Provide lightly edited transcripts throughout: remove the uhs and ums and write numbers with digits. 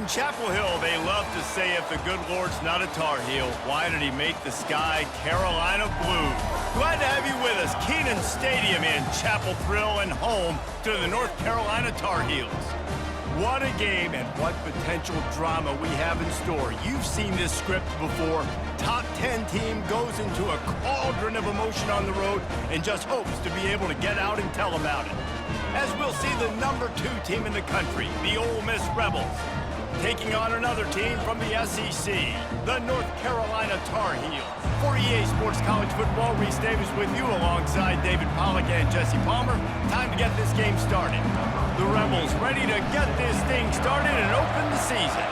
Chapel Hill, they love to say if the good Lord's not a Tar Heel, why did he make the sky Carolina blue? Glad to have you with us. Kenan Stadium in Chapel Thrill and home to the North Carolina Tar Heels. What a game and what potential drama we have in store. You've seen this script before. Top 10 team goes into a cauldron of emotion on the road and just hopes to be able to get out and tell about it. As we'll see the number 2 team in the country, the Ole Miss Rebels, taking on another team from the SEC, the North Carolina Tar Heels. For EA Sports College Football, Reese Davis with you alongside David Pollack and Jesse Palmer. Time to get this game started. The Rebels ready to get this thing started and open the season.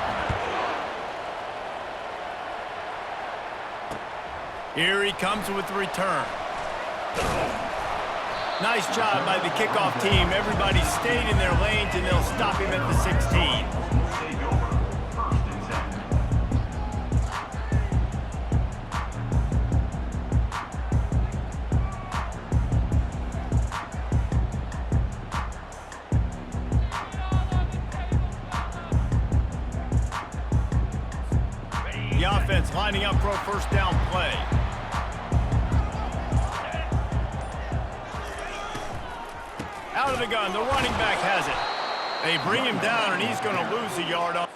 Here he comes with the return. Nice job by the kickoff team. Everybody stayed in their lanes and they'll stop him at the 16. The offense lining up for a first down play. Out of the gun, the running back has it. They bring him down, and he's going to lose a yard on.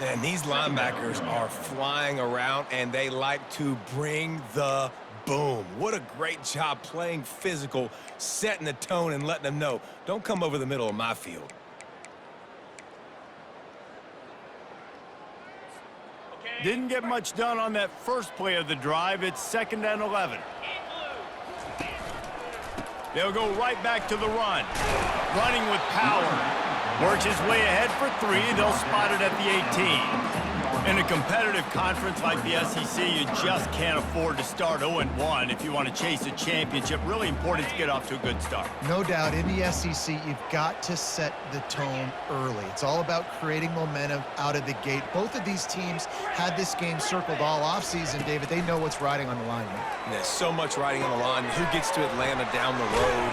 And these linebackers are flying around, and they like to bring the boom. What a great job playing physical, setting the tone and letting them know, don't come over the middle of my field. Didn't get much done on that first play of the drive. It's 2nd and 11. They'll go right back to the run. Running with power. Works his way ahead for 3. They'll spot it at the 18. In a competitive conference like the SEC, you just can't afford to start 0-1 if you want to chase a championship. Really important to get off to a good start. No doubt, in the SEC, you've got to set the tone early. It's all about creating momentum out of the gate. Both of these teams had this game circled all offseason, David. They know what's riding on the line here. There's so much riding on the line. Who gets to Atlanta down the road?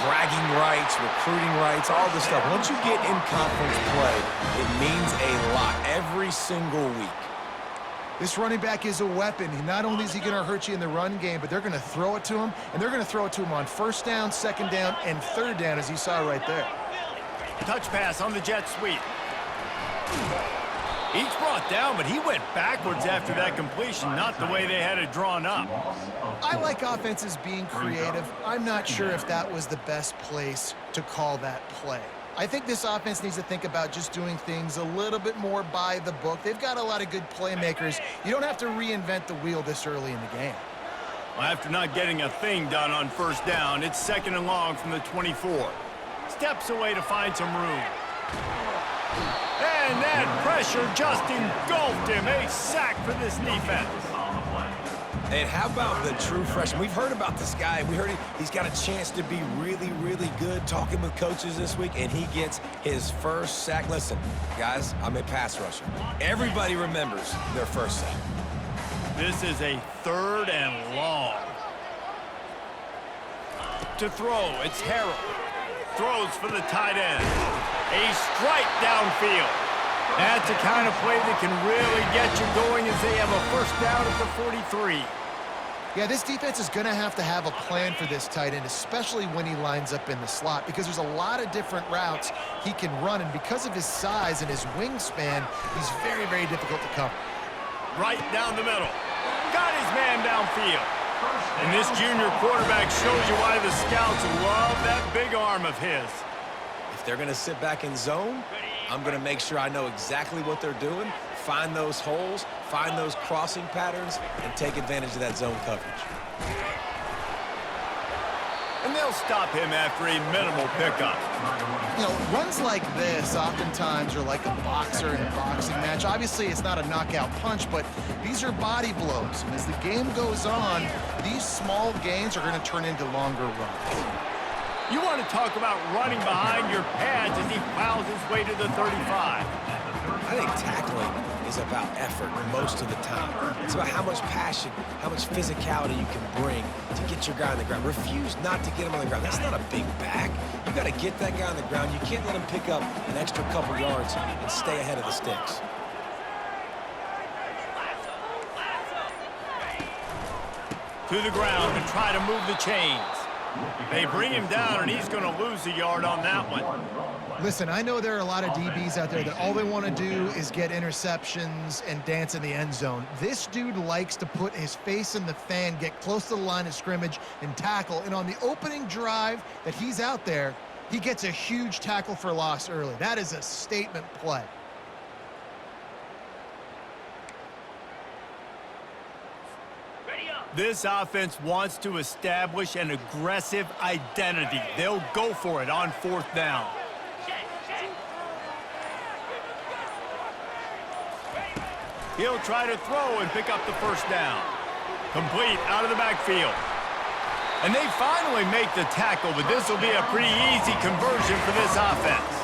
Bragging rights, recruiting rights, all this stuff. Once you get in conference play, it means a lot every single week. This running back is a weapon. Not only is he going to hurt you in the run game, but they're going to throw it to him, and they're going to throw it to him on 1st down, 2nd down, and 3rd down, as you saw right there. Touch pass on the jet sweep. Each brought down, but he went backwards after that completion, not the way they had it drawn up. I like offenses being creative. I'm not sure if that was the best place to call that play. I think this offense needs to think about just doing things a little bit more by the book. They've got a lot of good playmakers. You don't have to reinvent the wheel this early in the game. Well, after not getting a thing done on 1st down, it's 2nd and long from the 24. Steps away to find some room. And that pressure just engulfed him. A sack for this defense. And how about the true freshman? We've heard about this guy. We heard he's got a chance to be really, really good. Talking with coaches this week, and he gets his first sack. Listen, guys, I'm a pass rusher. Everybody remembers their first sack. This is a 3rd and long. To throw, it's Harrell. Throws for the tight end. A strike downfield. That's the kind of play that can really get you going as they have a 1st down at the 43. Yeah, this defense is going to have a plan for this tight end, especially when he lines up in the slot, because there's a lot of different routes he can run, and because of his size and his wingspan, he's very, very difficult to cover. Right down the middle. Got his man downfield. And this junior quarterback shows you why the scouts love that big arm of his. If they're going to sit back in zone, I'm going to make sure I know exactly what they're doing, find those holes, find those crossing patterns, and take advantage of that zone coverage. And they'll stop him after a minimal pickup. You know, runs like this oftentimes are like a boxer in a boxing match. Obviously, it's not a knockout punch, but these are body blows. And as the game goes on, these small gains are going to turn into longer runs. You want to talk about running behind your pads as he plows his way to the 35. I think tackling is about effort most of the time. It's about how much passion, how much physicality you can bring to get your guy on the ground. Refuse not to get him on the ground. That's not a big back. You got to get that guy on the ground. You can't let him pick up an extra couple yards and stay ahead of the sticks. To the ground and try to move the chains. They bring him down, and he's going to lose a yard on that one. Listen, I know there are a lot of DBs out there that all they want to do is get interceptions and dance in the end zone. This dude likes to put his face in the fan, get close to the line of scrimmage, and tackle. And on the opening drive that he's out there, he gets a huge tackle for loss early. That is a statement play. This offense wants to establish an aggressive identity. They'll go for it on 4th down. He'll try to throw and pick up the 1st down. Complete out of the backfield. And they finally make the tackle, but this will be a pretty easy conversion for this offense.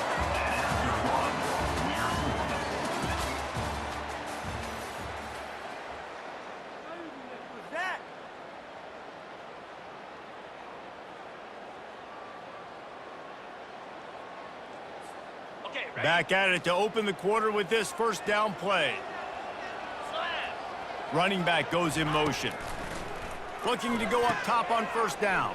Back at it to open the quarter with this 1st down play. Running back goes in motion. Looking to go up top on 1st down.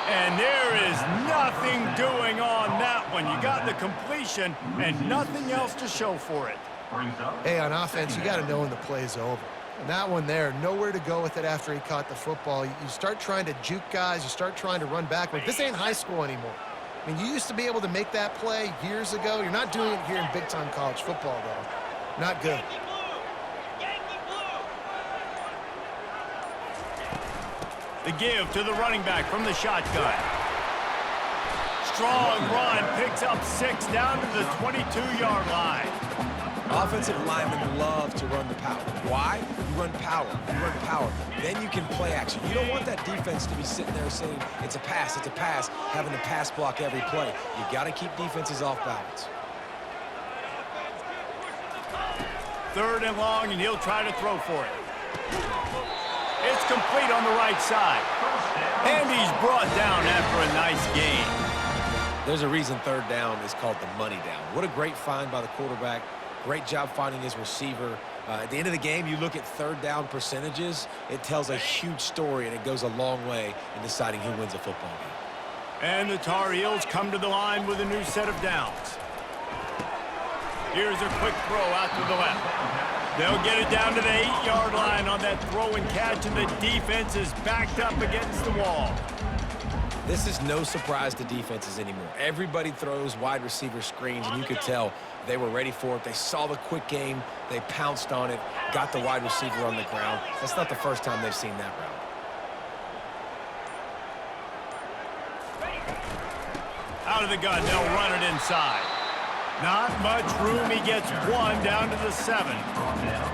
And there is nothing doing on that one. You got the completion and nothing else to show for it. Hey, on offense, you got to know when the play's over. And that one there, nowhere to go with it after he caught the football. You start trying to juke guys. You start trying to run backward. This ain't high school anymore. I mean, you used to be able to make that play years ago. You're not doing it here in big-time college football, though. Not good. The give to the running back from the shotgun. Strong run, picks up 6 down to the 22-yard line. Offensive linemen love to run the power. Why? You run power. You run power. Then you can play action. You don't want that defense to be sitting there saying, it's a pass, having to pass block every play. You got to keep defenses off balance. 3rd and long, and he'll try to throw for it. It's complete on the right side. And he's brought down after a nice gain. There's a reason 3rd down is called the money down. What a great find by the quarterback. Great job finding his receiver. At the end of the game, you look at 3rd down percentages. It tells a huge story, and it goes a long way in deciding who wins a football game. And the Tar Heels come to the line with a new set of downs. Here's a quick throw out to the left. They'll get it down to the 8-yard line on that throw and catch, and the defense is backed up against the wall. This is no surprise to defenses anymore. Everybody throws wide receiver screens, and you could tell they were ready for it. They saw the quick game. They pounced on it, got the wide receiver on the ground. That's not the first time they've seen that route. Out of the gun, they'll run it inside. Not much room. He gets 1 down to the 7.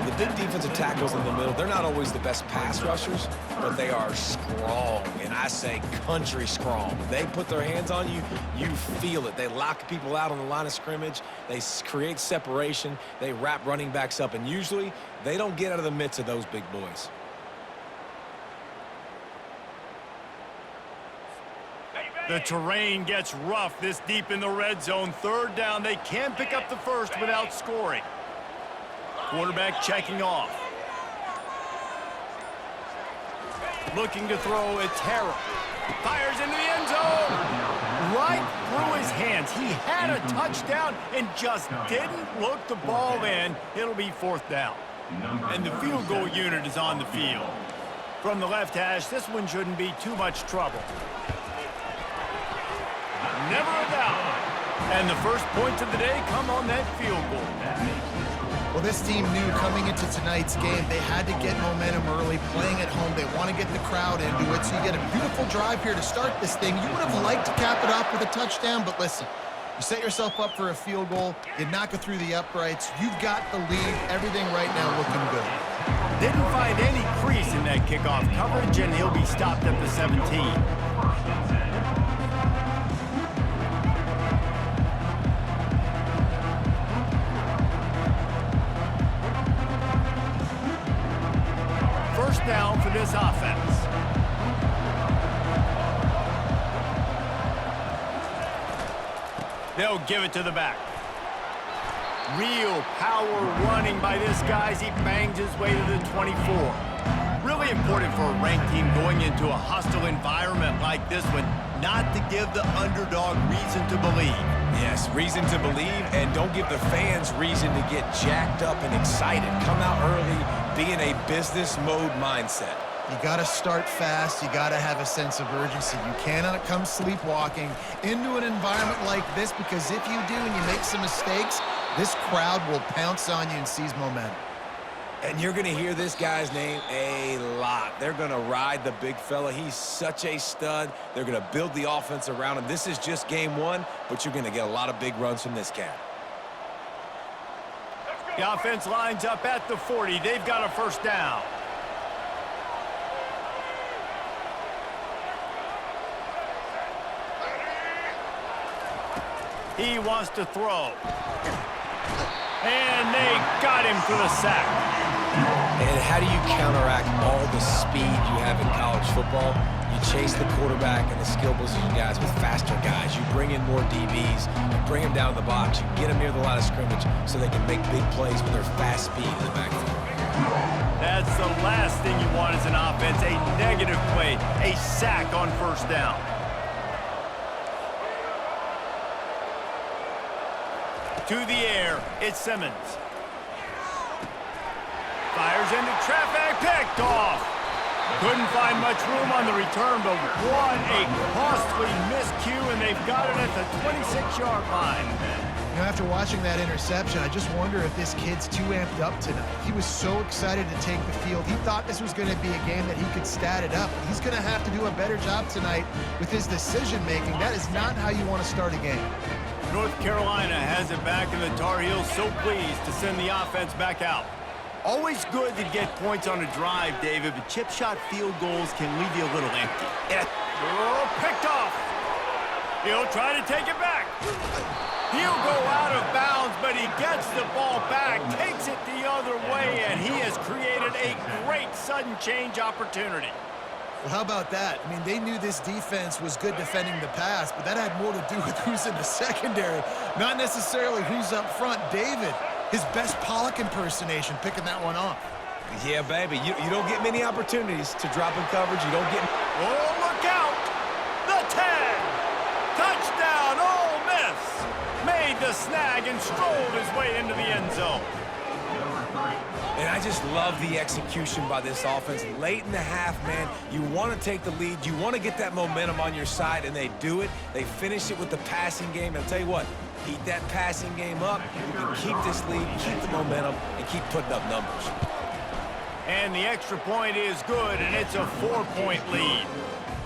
The big defensive tackles in the middle, they're not always the best pass rushers, but they are strong, and I say country strong. They put their hands on you, you feel it. They lock people out on the line of scrimmage. They create separation. They wrap running backs up, and usually they don't get out of the midst of those big boys. The terrain gets rough this deep in the red zone. 3rd down. They can pick up the first without scoring. Quarterback checking off. Looking to throw. It's Harrell. Fires into the end zone. Right through his hands. He had a touchdown and just didn't look the ball in. It'll be 4th down. And the field goal unit is on the field. From the left hash, this one shouldn't be too much trouble. Never a doubt. And the first points of the day come on that field goal. Well, this team knew coming into tonight's game they had to get momentum early, playing at home. They want to get the crowd into it, so you get a beautiful drive here to start this thing. You would have liked to cap it off with a touchdown, but listen, you set yourself up for a field goal, you knock it through the uprights, you've got the lead, everything right now looking good. Didn't find any crease in that kickoff coverage, and he'll be stopped at the 17. First down for this offense. They'll give it to the back. Real power running by this guy as he bangs his way to the 24. Really important for a ranked team going into a hostile environment like this one, not to give the underdog reason to believe. Yes, reason to believe, and don't give the fans reason to get jacked up and excited. Come out early, be in a business mode mindset. You got to start fast. You got to have a sense of urgency. You cannot come sleepwalking into an environment like this, because if you do and you make some mistakes, this crowd will pounce on you and seize momentum. And you're going to hear this guy's name a lot. They're going to ride the big fella. He's such a stud. They're going to build the offense around him. This is just game 1, but you're going to get a lot of big runs from this cat. The offense lines up at the 40. They've got a first down. He wants to throw. And they got him for the sack. And how do you counteract all the speed you have in college football? You chase the quarterback and the skill position guys with faster guys. You bring in more DBs. You bring them down to the box. You get them near the line of scrimmage so they can make big plays with their fast speed in the backfield. That's the last thing you want as an offense, a negative play, a sack on first down. To the air, it's Simmons. Fires into traffic, picked off. Couldn't find much room on the return, but what a costly miscue, and they've got it at the 26-yard line. You know, after watching that interception, I just wonder if this kid's too amped up tonight. He was so excited to take the field. He thought this was going to be a game that he could stat it up. He's going to have to do a better job tonight with his decision-making. That is not how you want to start a game. North Carolina has it back, and the Tar Heels so pleased to send the offense back out. Always good to get points on a drive, David, but chip shot field goals can leave you a little empty. Oh, picked off. He'll try to take it back. He'll go out of bounds, but he gets the ball back, takes it the other way, and he has created a great sudden change opportunity. Well, how about that? I mean, they knew this defense was good defending the pass, but that had more to do with who's in the secondary, not necessarily who's up front. David, his best Pollock impersonation, picking that one off. Yeah, baby, you don't get many opportunities to drop in coverage. You don't get... Oh, look out! The 10! Touchdown, Ole Miss! Made the snag and strolled his way into the end zone. And I just love the execution by this offense. Late in the half, man, you want to take the lead. You want to get that momentum on your side, and they do it. They finish it with the passing game. And I'll tell you what, heat that passing game up. You can keep this lead, keep the momentum, and keep putting up numbers. And the extra point is good, and it's a 4-point lead.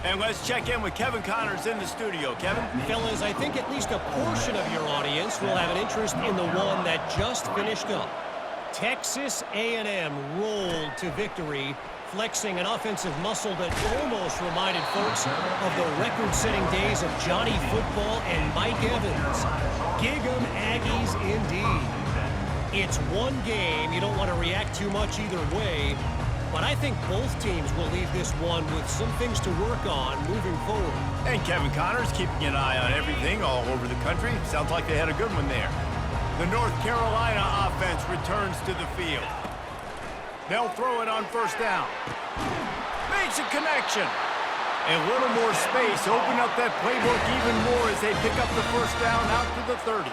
And let's check in with Kevin Connors in the studio. Kevin? Fellas, I think at least a portion of your audience will have an interest in the one that just finished up. Texas A&M rolled to victory, flexing an offensive muscle that almost reminded folks of the record-setting days of Johnny Football and Mike Evans. Gig 'em Aggies indeed. It's one game. You don't want to react too much either way, but I think both teams will leave this one with some things to work on moving forward. And Kevin Connors keeping an eye on everything all over the country. Sounds like they had a good one there. The North Carolina offense returns to the field. They'll throw it on first down. Makes a connection. A little more space. Open up that playbook even more as they pick up the first down out to the 30.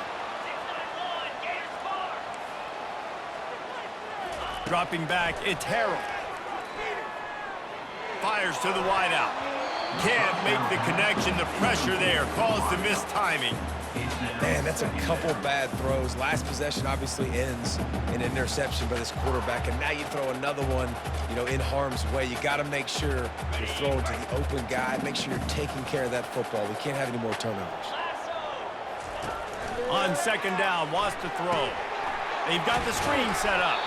Dropping back, it's Harold. Fires to the wideout. Can't make the connection. The pressure there caused the missed timing. Man, that's a couple bad throws. Last possession obviously ends in an interception by this quarterback, and now you throw another one, in harm's way. You got to make sure you're throwing to the open guy. Make sure you're taking care of that football. We can't have any more turnovers. On second down, wants to throw. They've got the screen set up.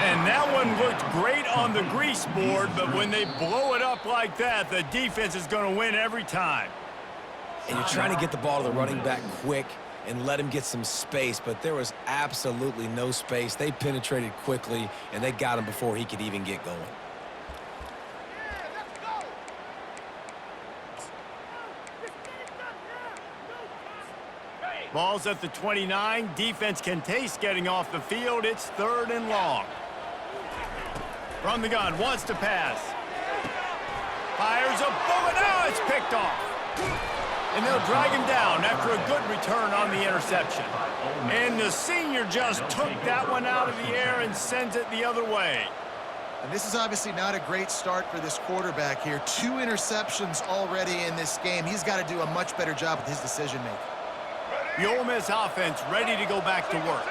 And that one looked great on the grease board, but when they blow it up like that, the defense is going to win every time. And you're trying to get the ball to the running back quick and let him get some space, but there was absolutely no space. They penetrated quickly, and they got him before he could even get going. Ball's at the 29. Defense can taste getting off the field. It's 3rd and long. From the gun, wants to pass. Fires a bullet. Now it's picked off. And they'll drag him down after a good return on the interception. And the senior just took that one out of the air and sends it the other way. And this is obviously not a great start for this quarterback here. 2 interceptions already in this game. He's got to do a much better job with his decision-making. The Ole Miss offense ready to go back to work.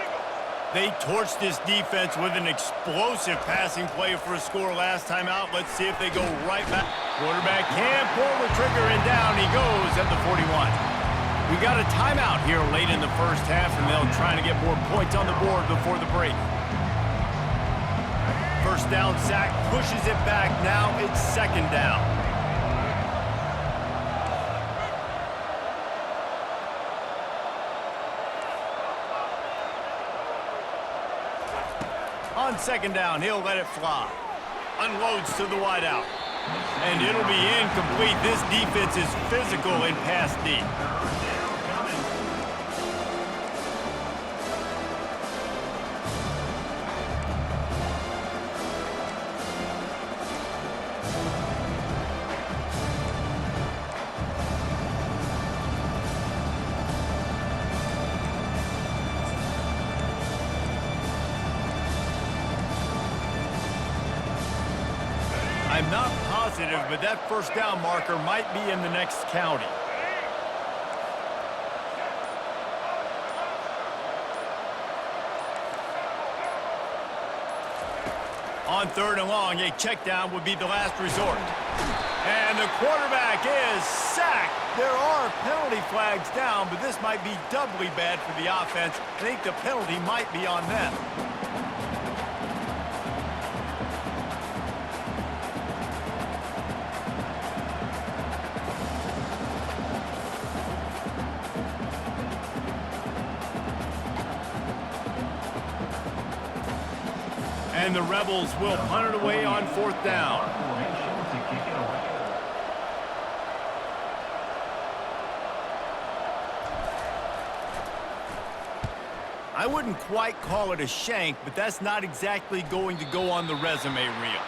They torched this defense with an explosive passing play for a score last time out. Let's see if they go right back. Quarterback can't pull the trigger, and down he goes at the 41. We got a timeout here late in the first half, and they'll try to get more points on the board before the break. First down sack pushes it back. Now it's second down. On second down, he'll let it fly. Unloads to the wideout. And it'll be incomplete. This defense is physical and pass deep. I'm not positive, but that first down marker might be in the next county. On 3rd and long, a check down would be the last resort. And the quarterback is sacked. There are penalty flags down, but this might be doubly bad for the offense. I think the penalty might be on them. And the Rebels will punt it away on 4th down. I wouldn't quite call it a shank, but that's not exactly going to go on the resume reel.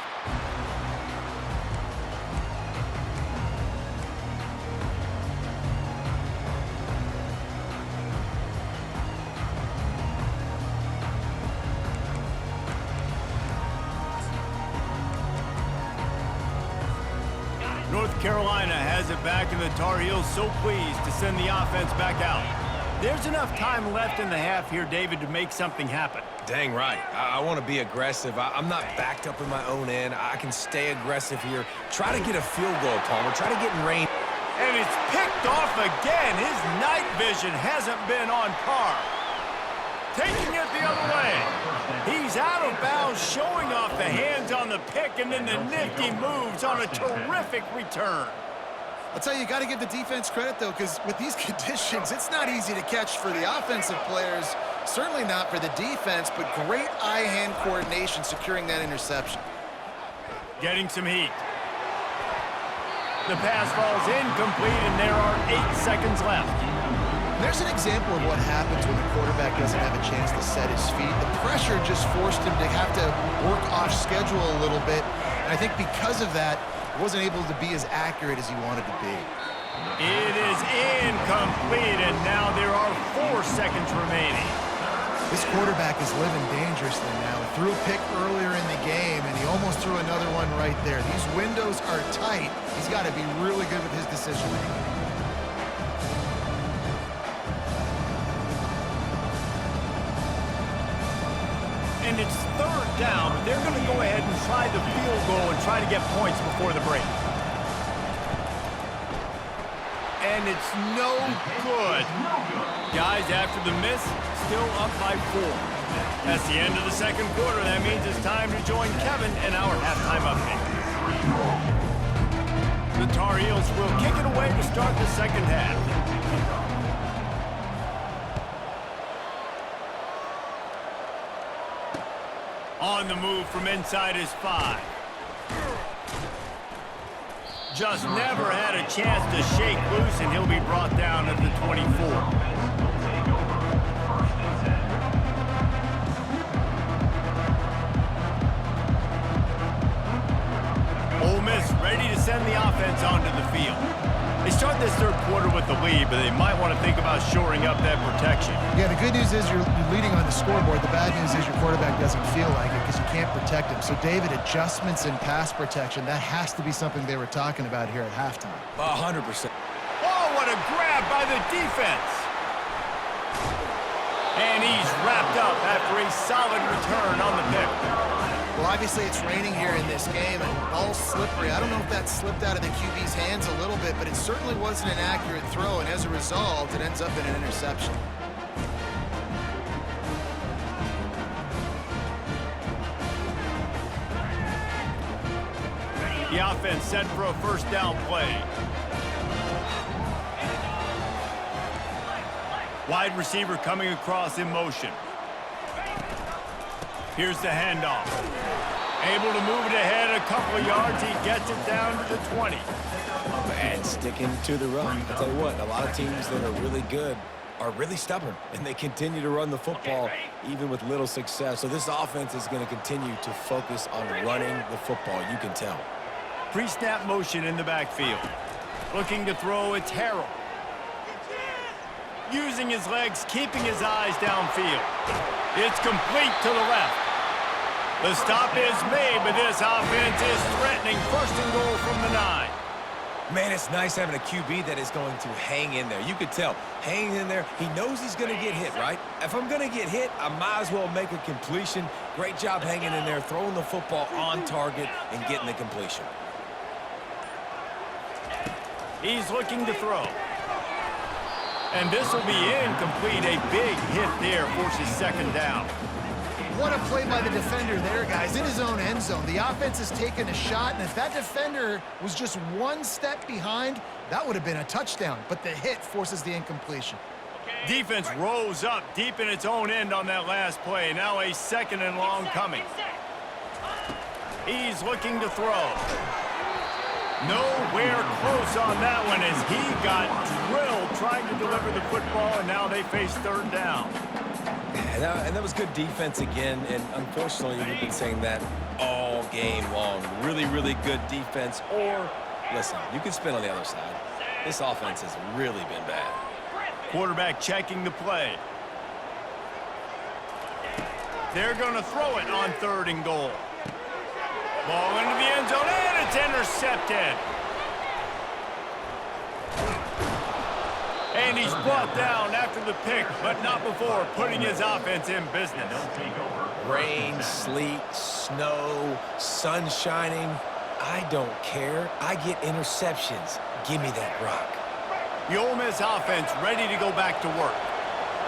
North Carolina has it back, and the Tar Heels so pleased to send the offense back out. There's enough time left in the half here, David, to make something happen. Dang right. I want to be aggressive. I'm not backed up in my own end. I can stay aggressive here. Try to get a field goal, Palmer. Try to get in range. And it's picked off again. His night vision hasn't been on par. Taking it the other way. He's out of bounds, showing off the hands on the pick, and then the nifty moves on a terrific return. I'll tell you, you got to give the defense credit, though, because with these conditions, it's not easy to catch for the offensive players, certainly not for the defense, but great eye-hand coordination securing that interception. Getting some heat. The pass falls incomplete, and there are 8 seconds left. There's an example of what happens when the quarterback doesn't have a chance to set his feet. The pressure just forced him to have to work off schedule a little bit, and I think because of that, wasn't able to be as accurate as he wanted to be. It is incomplete, and now there are 4 seconds remaining. This quarterback is living dangerously now. He threw a pick earlier in the game, and he almost threw another one right there. These windows are tight. He's got to be really good with his decision-making. And it's 3rd down, but they're going to go ahead and try the field goal and try to get points before the break. And it's no good. Guys, after the miss, still up by 4. That's the end of the 2nd quarter. That means it's time to join Kevin in our halftime update. The Tar Heels will kick it away to start the 2nd half. On the move from inside his 5. Just never had a chance to shake loose, and he'll be brought down at the 24. Ole Miss ready to send the offense onto the field. They start this 3rd quarter with the lead, but they might want to think about shoring up that protection. Yeah, the good news is you're leading on the scoreboard. The bad news is your quarterback doesn't feel like it because you can't protect him. So, David, adjustments in pass protection, that has to be something they were talking about here at halftime. 100%. Oh, what a grab by the defense. And he's wrapped up after a solid return on the pick. Well, obviously it's raining here in this game, and ball's slippery. I don't know if that slipped out of the QB's hands a little bit, but it certainly wasn't an accurate throw, and as a result, it ends up in an interception. The offense set for a 1st down play. Wide receiver coming across in motion. Here's the handoff. Able to move it ahead a couple of yards. He gets it down to the 20. And sticking to the run. I'll tell you what, a lot of teams that are really good are really stubborn, and they continue to run the football even with little success. So this offense is going to continue to focus on running the football, you can tell. Pre-snap motion in the backfield. Looking to throw, it's Harrell. Using his legs, keeping his eyes downfield. It's complete to the left. The stop is made, but this offense is threatening. First and goal from the 9. Man, it's nice having a QB that is going to hang in there. You could tell, hanging in there, he knows he's going to get hit, right? If I'm going to get hit, I might as well make a completion. Great job hanging in there, throwing the football on target and getting the completion. He's looking to throw. And this will be incomplete. A big hit there forces second down. What a play by the defender there, guys, in his own end zone. The offense has taken a shot, and if that defender was just one step behind, that would have been a touchdown. But the hit forces the incompletion. Defense rose up deep in its own end on that last play. Now a second and long coming. He's looking to throw. Nowhere close on that one as he got drilled trying to deliver the football, and now they face third down. And that was good defense again, and unfortunately, we've been saying that all game long. Really, really good defense. Or, listen, you can spin on the other side. This offense has really been bad. Quarterback checking the play. They're going to throw it on third and goal. Ball into the end zone, and it's intercepted. And he's brought down after the pick, but not before putting his offense in business. Rain, sleet, snow, sun shining. I don't care. I get interceptions. Give me that rock. The Ole Miss offense ready to go back to work.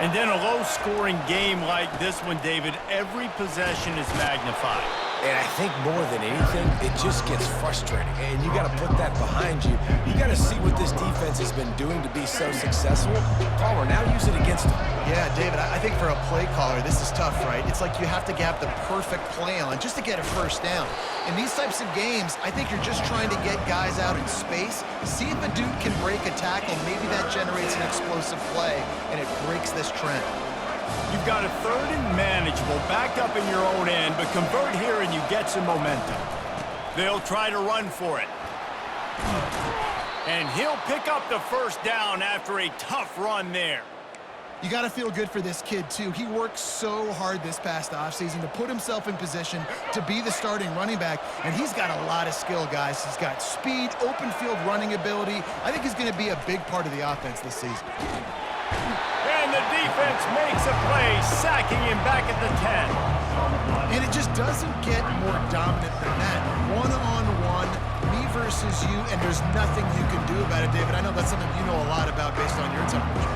And then a low-scoring game like this one, David, every possession is magnified. And I think more than anything, it just gets frustrating. And you got to put that behind you. You got to see what this defense has been doing to be so successful. Palmer, now use it against them. Yeah, David, I think for a play caller, this is tough, right? It's like you have to have the perfect play on just to get a first down. In these types of games, I think you're just trying to get guys out in space, see if a dude can break a tackle. Maybe that generates an explosive play, and it breaks this trend. You've got a third and manageable, back up in your own end, but convert here and you get some momentum. They'll try to run for it. And he'll pick up the first down after a tough run there. You got to feel good for this kid, too. He worked so hard this past offseason to put himself in position to be the starting running back, and he's got a lot of skill, guys. He's got speed, open field running ability. I think he's going to be a big part of the offense this season. And the defense makes a play, sacking him back at the 10. And it just doesn't get more dominant than that. One-on-one, me versus you, and there's nothing you can do about it, David. I know that's something you know a lot about based on your television.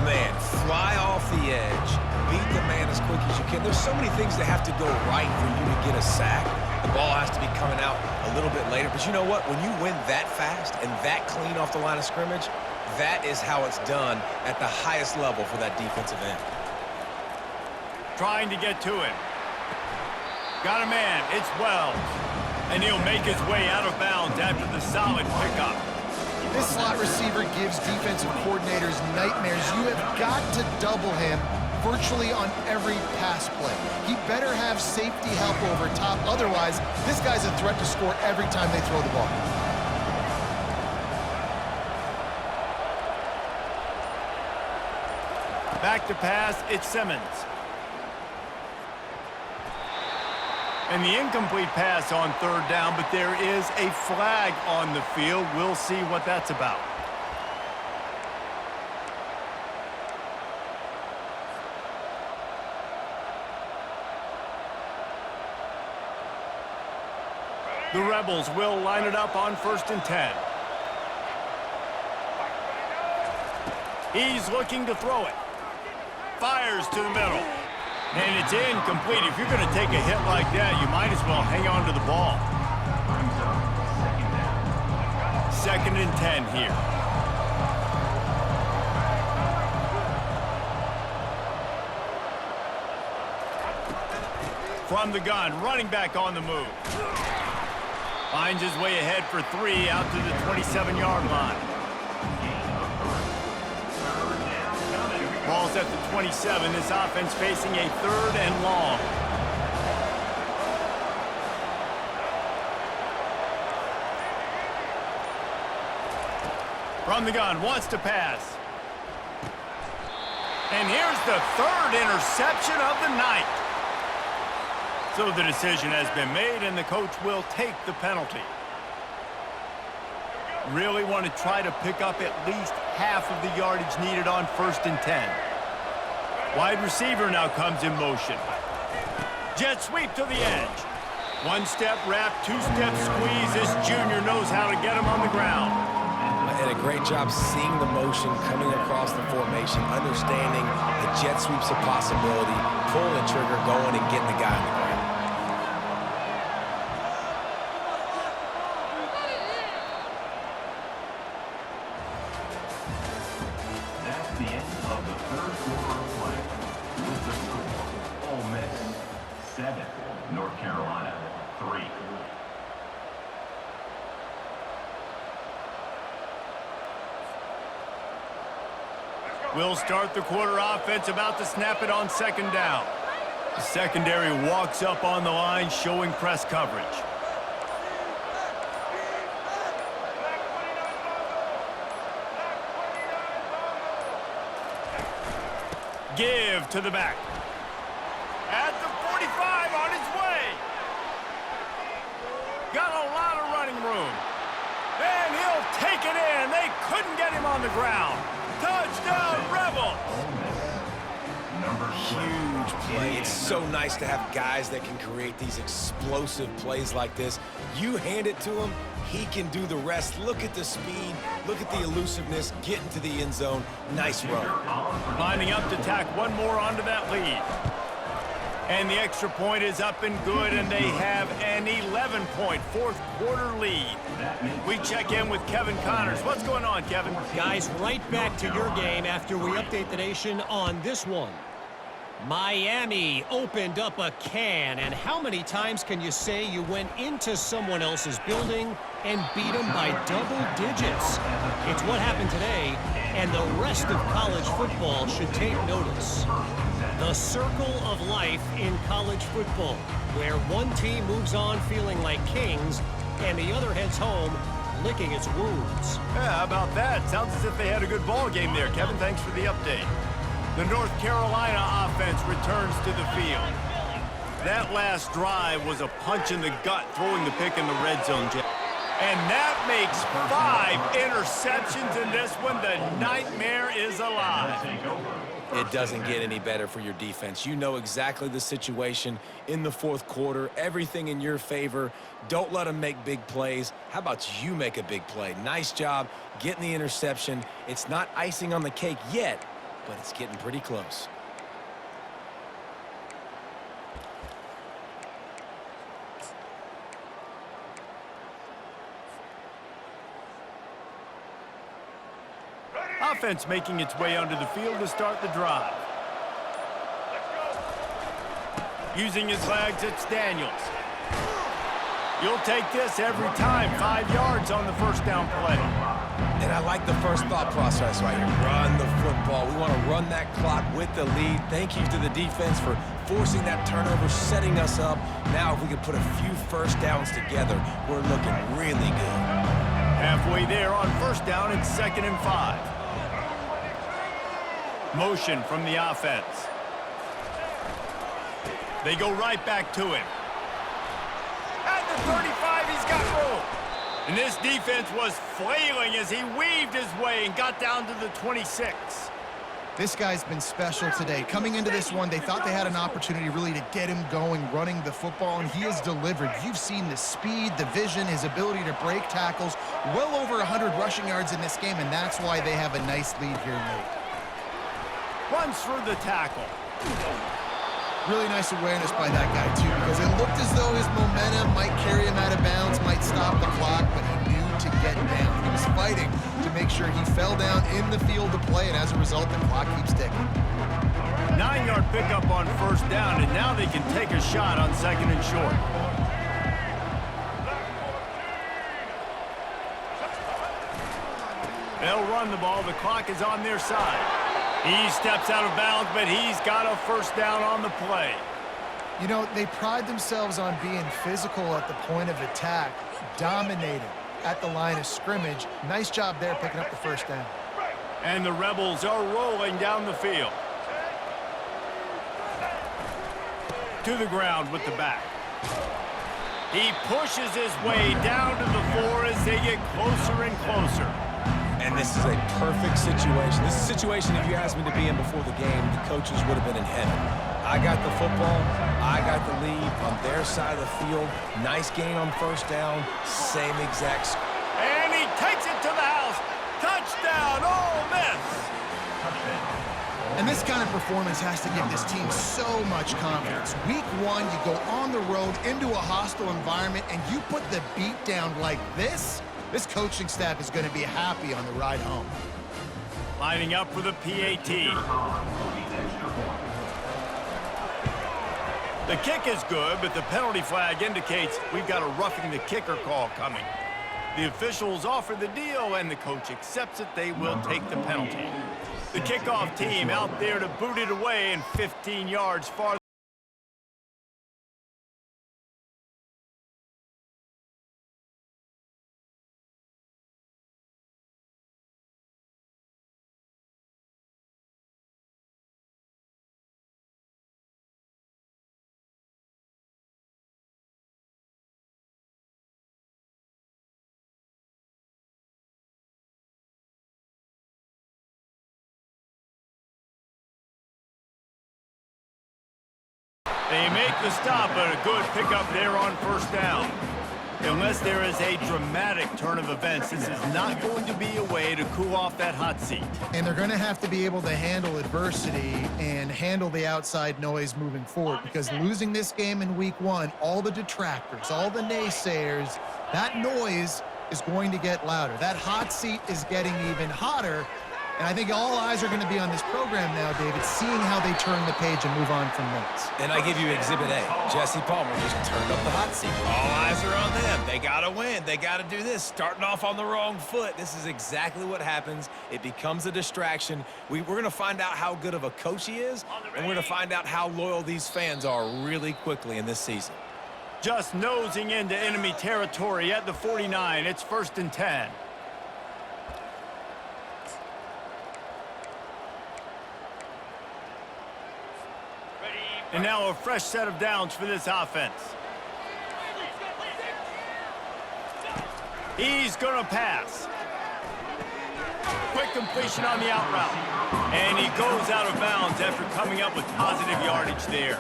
Man, fly off the edge, beat the man as quick as you can. There's so many things that have to go right for you to get a sack. The ball has to be coming out a little bit later. But you know what? When you win that fast and that clean off the line of scrimmage, that is how it's done at the highest level for that defensive end. Trying to get to him. Got a man. It's Wells. And he'll make his way out of bounds after the solid pickup. This slot receiver gives defensive coordinators nightmares. You have got to double him virtually on every pass play. He better have safety help over top. Otherwise, this guy's a threat to score every time they throw the ball. Back to pass, it's Simmons. And the incomplete pass on third down, but there is a flag on the field. We'll see what that's about. The Rebels will line it up on 1st and 10. He's looking to throw it. Fires to the middle. And it's incomplete. If you're going to take a hit like that, you might as well hang on to the ball. 2nd and 10 here. From the gun, running back on the move. Finds his way ahead for 3 out to the 27-yard line. Ball's at the 27. This offense facing a 3rd and long. From the gun, wants to pass. And here's the 3rd interception of the night. So the decision has been made, and the coach will take the penalty. Really want to try to pick up at least half of the yardage needed on 1st and 10. Wide receiver now comes in motion. Jet sweep to the edge. One-step wrap, two-step squeeze. This junior knows how to get him on the ground. And a great job seeing the motion coming across the formation, understanding the jet sweep's a possibility, pulling the trigger, going and getting the guy on the ground. That's the end of the third quarter of play. With the score, Ole Miss 7, North Carolina 3. We'll start the quarter offense, about to snap it on 2nd down. The secondary walks up on the line, showing press coverage. Give to the back. At the 45, on his way. Got a lot of running room. And he'll take it in. They couldn't get him on the ground. Touchdown, Rebels! Huge play. It's so nice to have guys that can create these explosive plays like this. You hand it to him, he can do the rest. Look at the speed, look at the elusiveness, get into the end zone. Nice run. Lining up to tack one more onto that lead. And the extra point is up and good, and they have an 11-point fourth-quarter lead. We check in with Kevin Connors. What's going on, Kevin? Guys, right back to your game after we update the nation on this one. Miami opened up a can, and how many times can you say you went into someone else's building and beat them by double digits? It's what happened today, and the rest of college football should take notice. The circle of life in college football, where one team moves on feeling like kings and the other heads home licking its wounds. Yeah, how about that? Sounds as if they had a good ball game there. Kevin, thanks for the update. The North Carolina offense returns to the field. That last drive was a punch in the gut, throwing the pick in the red zone. And that makes 5 interceptions in this one. The nightmare is alive. It doesn't get any better for your defense. You know exactly the situation in the fourth quarter, everything in your favor. Don't let them make big plays. How about you make a big play? Nice job getting the interception. It's not icing on the cake yet, but it's getting pretty close. Offense making its way onto the field to start the drive. Using his legs, it's Daniels. You'll take this every time. 5 yards on the first down play. And I like the first thought process right here. Run the football. We want to run that clock with the lead. Thank you to the defense for forcing that turnover, setting us up. Now if we can put a few first downs together, we're looking really good. Halfway there on first down, it's 2nd and 5. Motion from the offense. They go right back to him. At the 35, he's got room. And this defense was flailing as he weaved his way and got down to the 26. This guy's been special today. Coming into this one, they thought they had an opportunity really to get him going, running the football, and he has delivered. You've seen the speed, the vision, his ability to break tackles. Well over 100 rushing yards in this game, and that's why they have a nice lead here late. Runs for the tackle. Really nice awareness by that guy, too, because it looked as though his momentum might carry him out of bounds, might stop the clock, but he knew to get down. He was fighting to make sure he fell down in the field to play, and as a result, the clock keeps ticking. 9-yard pickup on first down, and now they can take a shot on 2nd and short. They'll run the ball. The clock is on their side. He steps out of bounds, but he's got a first down on the play. You know, they pride themselves on being physical at the point of attack, dominating at the line of scrimmage. Nice job there picking up the first down. And the Rebels are rolling down the field. to the ground with the back. He pushes his way down to the floor as they get closer and closer. And this is a perfect situation. This is a situation, if you asked me to be in before the game, the coaches would have been in heaven. I got the football. I got the lead on their side of the field. Nice gain on first down. Same exact score. And he takes it to the house. Touchdown, Ole Miss. And this kind of performance has to give this team so much confidence. Week 1, you go on the road into a hostile environment, and you put the beat down like this. This coaching staff is going to be happy on the ride home. Lining up for the PAT. The kick is good, but the penalty flag indicates we've got a roughing the kicker call coming. The officials offer the deal, and the coach accepts it. They will take the penalty. The kickoff team out there to boot it away and 15 yards farther. They make the stop, but a good pickup there on first down. Unless there is a dramatic turn of events, this is not going to be a way to cool off that hot seat. And they're going to have to be able to handle adversity and handle the outside noise moving forward, because losing this game in week 1, all the detractors, all the naysayers, that noise is going to get louder. That hot seat is getting even hotter. And I think all eyes are going to be on this program now, David, seeing how they turn the page and move on from this. And I give you Exhibit A. Jesse Palmer just turned up the hot seat. All eyes are on them. They got to win. They got to do this. Starting off on the wrong foot. This is exactly what happens. It becomes a distraction. We're going to find out how good of a coach he is, and we're going to find out how loyal these fans are really quickly in this season. Just nosing into enemy territory at the 49. It's 1st and 10. And now a fresh set of downs for this offense. He's going to pass. Quick completion on the out route. And he goes out of bounds after coming up with positive yardage there.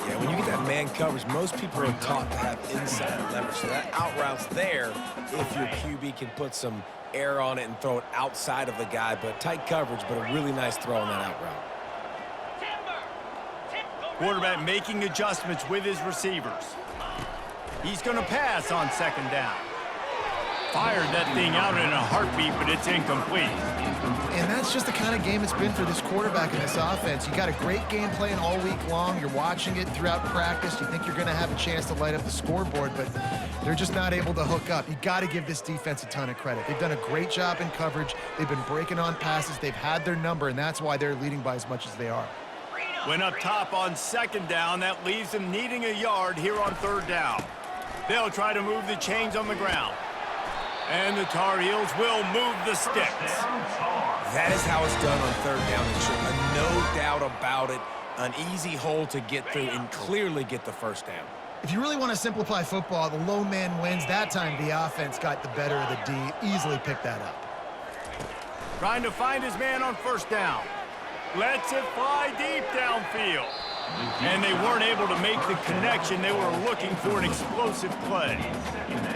Yeah, when you get that man coverage, most people are taught to have inside leverage. So that out route's there if your QB can put some air on it and throw it outside of the guy. But tight coverage, but a really nice throw on that out route. Quarterback making adjustments with his receivers. He's going to pass on 2nd down. Fired that thing out in a heartbeat, but it's incomplete. And that's just the kind of game it's been for this quarterback in this offense. You got a great game plan all week long. You're watching it throughout practice. You think you're going to have a chance to light up the scoreboard, but they're just not able to hook up. You got to give this defense a ton of credit. They've done a great job in coverage. They've been breaking on passes. They've had their number, and that's why they're leading by as much as they are. Went up top on 2nd down. That leaves them needing a yard here on 3rd down. They'll try to move the chains on the ground. And the Tar Heels will move the sticks. That is how it's done on 3rd down and short. No doubt about it. An easy hole to get through and clearly get the first down. If you really want to simplify football, the low man wins. That time the offense got the better of the D. Easily picked that up. Trying to find his man on 1st down. Lets it fly deep downfield. And they weren't able to make the connection. They were looking for an explosive play.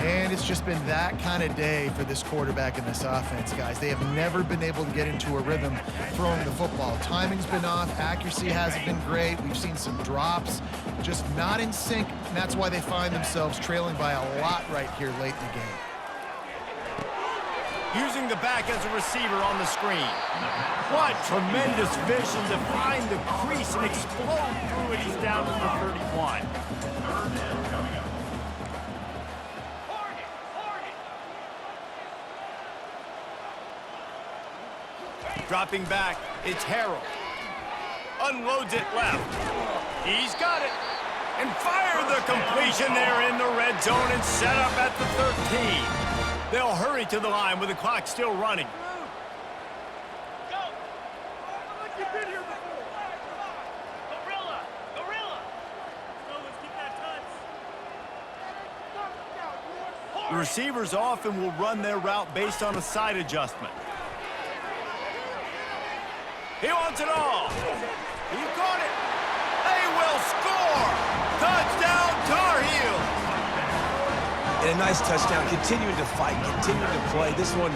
And it's just been that kind of day for this quarterback in this offense, guys. They have never been able to get into a rhythm throwing the football. Timing's been off. Accuracy hasn't been great. We've seen some drops. Just not in sync. And that's why they find themselves trailing by a lot right here late in the game. Using the back as a receiver on the screen. What tremendous vision to find the crease and explode through it. He's down to the 31. Dropping back, it's Harrell. Unloads it left. He's got it. And fire the completion there in the red zone and set up at the 13. They'll hurry to the line with the clock still running. The receivers often will run their route based on a side adjustment. He wants it all. He got it. They will score. Touchdown, Tar Heels. And a nice touchdown, continuing to fight, continuing to play. This one,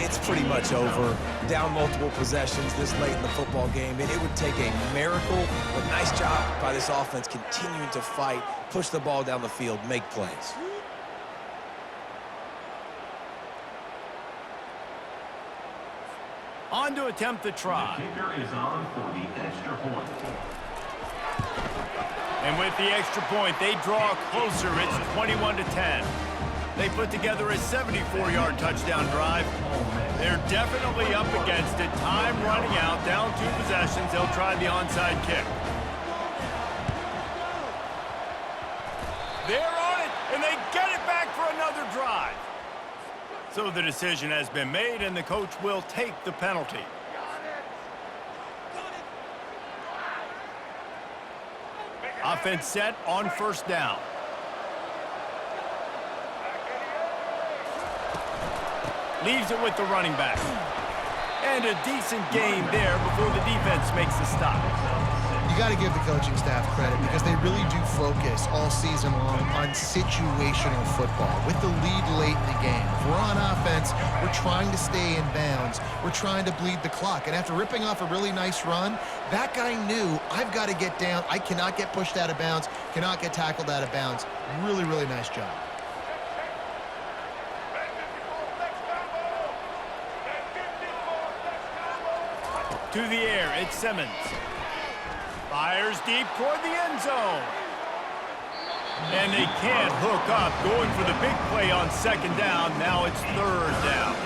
it's pretty much over. Down multiple possessions this late in the football game. It would take a miracle, but nice job by this offense continuing to fight, push the ball down the field, make plays. On to attempt the try. The kicker is on for the extra point. And with the extra point, they draw closer. It's 21-10. They put together a 74-yard touchdown drive. They're definitely up against it. Time running out, down 2 possessions. They'll try the onside kick. They're on it, and they get it back for another drive. So the decision has been made, and the coach will take the penalty. Offense set on first down. Leaves it with the running back. And a decent game there before the defense makes the stop. You got to give the coaching staff credit because they really do focus all season long on situational football with the lead late in the game. If we're on offense, we're trying to stay in bounds. We're trying to bleed the clock. And after ripping off a really nice run, that guy knew, I've got to get down. I cannot get pushed out of bounds, cannot get tackled out of bounds. Really, really nice job. To the air, it's Simmons. Fires deep toward the end zone. And they can't hook up. Going for the big play on second down. Now it's third down.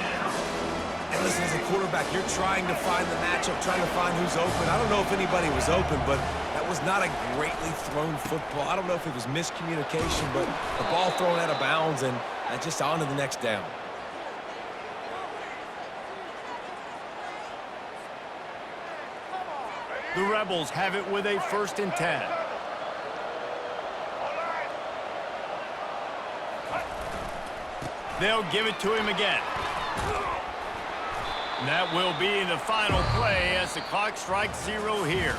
And listen, as a quarterback, you're trying to find the matchup, trying to find who's open. I don't know if anybody was open, but that was not a greatly thrown football. I don't know if it was miscommunication, but the ball thrown out of bounds and just on to the next down. The Rebels have it with a 1st and 10. They'll give it to him again. And that will be the final play as the clock strikes 0 here.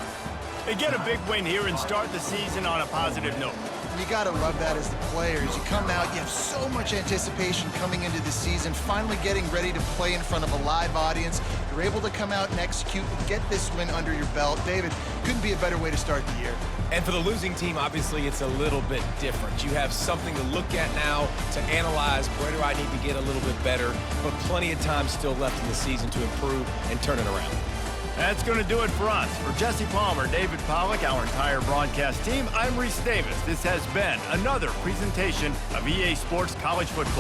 They get a big win here and start the season on a positive note. You got to love that as the players. You come out, you have so much anticipation coming into the season, finally getting ready to play in front of a live audience. You're able to come out and execute and get this win under your belt. David, couldn't be a better way to start the year. And for the losing team, obviously, it's a little bit different. You have something to look at now, to analyze, where do I need to get a little bit better, but plenty of time still left in the season to improve and turn it around. That's going to do it for us. For Jesse Palmer, David Pollack, our entire broadcast team, I'm Reese Davis. This has been another presentation of EA Sports College Football.